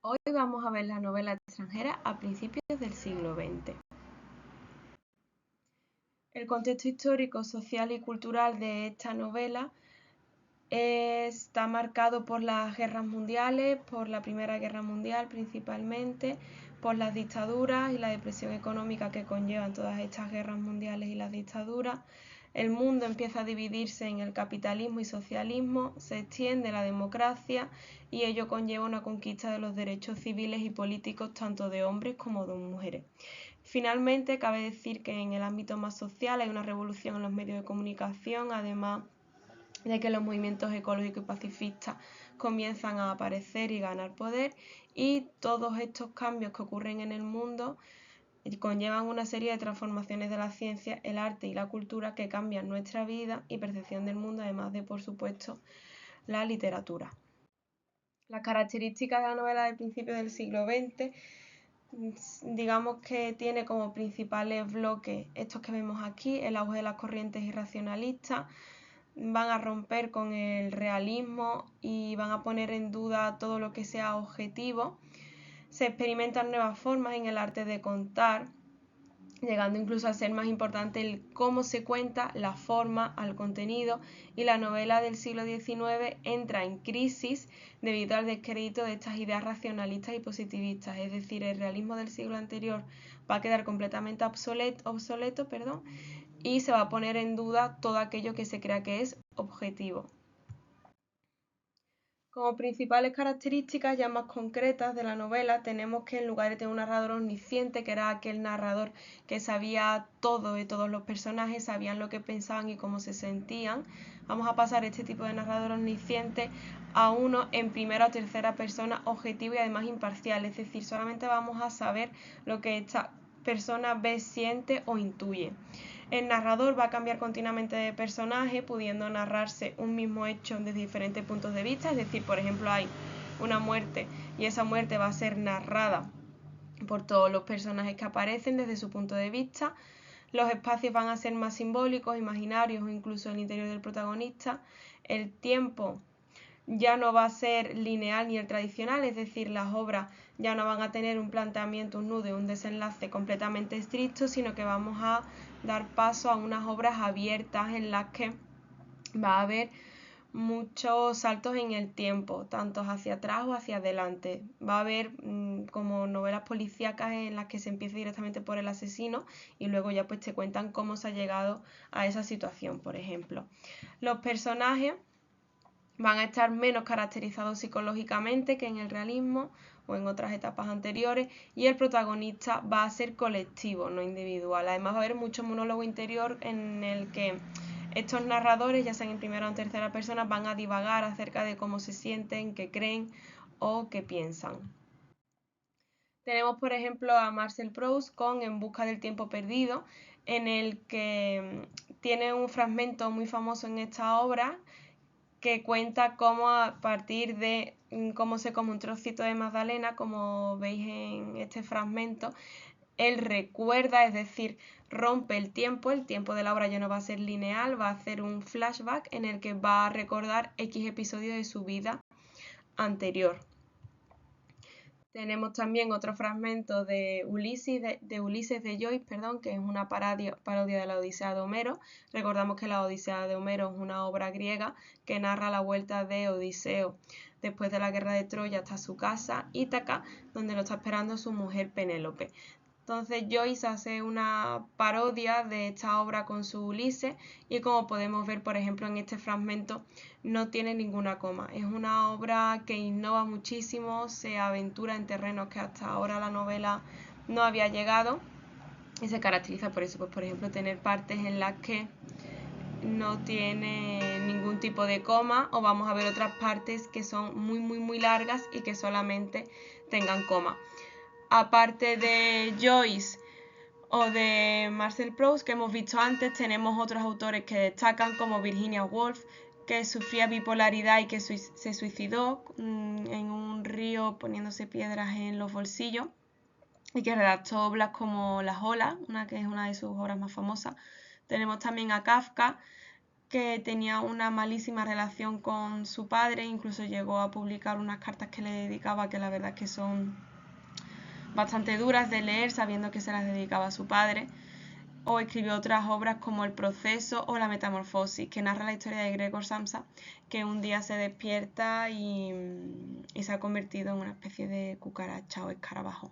Hoy vamos a ver la novela extranjera a principios del siglo XX. El contexto histórico, social y cultural de esta novela está marcado por las guerras mundiales, por la Primera Guerra Mundial principalmente, por las dictaduras y la depresión económica que conllevan todas estas guerras mundiales y las dictaduras. El mundo empieza a dividirse en el capitalismo y socialismo, se extiende la democracia y ello conlleva una conquista de los derechos civiles y políticos tanto de hombres como de mujeres. Finalmente, cabe decir que en el ámbito más social hay una revolución en los medios de comunicación, además de que los movimientos ecológicos y pacifistas comienzan a aparecer y ganar poder, y todos estos cambios que ocurren en el mundo conllevan una serie de transformaciones de la ciencia, el arte y la cultura que cambian nuestra vida y percepción del mundo, además de, por supuesto, la literatura. Las características de la novela del principio del siglo XX, digamos que tiene como principales bloques estos que vemos aquí: el auge de las corrientes irracionalistas, van a romper con el realismo y van a poner en duda todo lo que sea objetivo. Se experimentan nuevas formas en el arte de contar, llegando incluso a ser más importante el cómo se cuenta, la forma, al contenido, y la novela del siglo XIX entra en crisis debido al descrédito de estas ideas racionalistas y positivistas, es decir, el realismo del siglo anterior va a quedar completamente obsoleto, y se va a poner en duda todo aquello que se crea que es objetivo. Como principales características ya más concretas de la novela tenemos que, en lugar de tener un narrador omnisciente, que era aquel narrador que sabía todo de todos los personajes, sabían lo que pensaban y cómo se sentían, vamos a pasar este tipo de narrador omnisciente a uno en primera o tercera persona, objetivo y además imparcial, es decir, solamente vamos a saber lo que esta persona ve, siente o intuye. El narrador va a cambiar continuamente de personaje, pudiendo narrarse un mismo hecho desde diferentes puntos de vista, es decir, por ejemplo, hay una muerte y esa muerte va a ser narrada por todos los personajes que aparecen desde su punto de vista. Los espacios van a ser más simbólicos, imaginarios o incluso el interior del protagonista. El tiempo ya no va a ser lineal ni el tradicional, es decir, las obras ya no van a tener un planteamiento, un nudo, un desenlace completamente estricto, sino que vamos a dar paso a unas obras abiertas en las que va a haber muchos saltos en el tiempo, tanto hacia atrás o hacia adelante. Va a haber como novelas policíacas en las que se empieza directamente por el asesino y luego ya pues te cuentan cómo se ha llegado a esa situación, por ejemplo. Los personajes van a estar menos caracterizados psicológicamente que en el realismo o en otras etapas anteriores, y el protagonista va a ser colectivo, no individual. Además va a haber mucho monólogo interior en el que estos narradores, ya sean en primera o en tercera persona, van a divagar acerca de cómo se sienten, qué creen o qué piensan. Tenemos, por ejemplo, a Marcel Proust con En busca del tiempo perdido, en el que tiene un fragmento muy famoso en esta obra que cuenta cómo, a partir de cómo se come un trocito de magdalena, como veis en este fragmento, él recuerda, es decir, rompe el tiempo de la obra ya no va a ser lineal, va a hacer un flashback en el que va a recordar X episodios de su vida anterior. Tenemos también otro fragmento de Ulises de Joyce, que es una parodia de la Odisea de Homero. Recordamos que la Odisea de Homero es una obra griega que narra la vuelta de Odiseo después de la guerra de Troya hasta su casa, Ítaca, donde lo está esperando su mujer Penélope. Entonces Joyce hace una parodia de esta obra con su Ulises y, como podemos ver por ejemplo en este fragmento, no tiene ninguna coma. Es una obra que innova muchísimo, se aventura en terrenos que hasta ahora la novela no había llegado y se caracteriza por eso, pues por ejemplo tener partes en las que no tiene ningún tipo de coma, o vamos a ver otras partes que son muy largas y que solamente tengan coma. Aparte de Joyce o de Marcel Proust, que hemos visto antes, tenemos otros autores que destacan, como Virginia Woolf, que sufría bipolaridad y que se suicidó en un río poniéndose piedras en los bolsillos, y que redactó obras como Las olas, que es una de sus obras más famosas. Tenemos también a Kafka, que tenía una malísima relación con su padre, incluso llegó a publicar unas cartas que le dedicaba, que la verdad es que son bastante duras de leer, sabiendo que se las dedicaba a su padre. O escribió otras obras como El proceso o La metamorfosis, que narra la historia de Gregor Samsa, que un día se despierta y se ha convertido en una especie de cucaracha o escarabajo.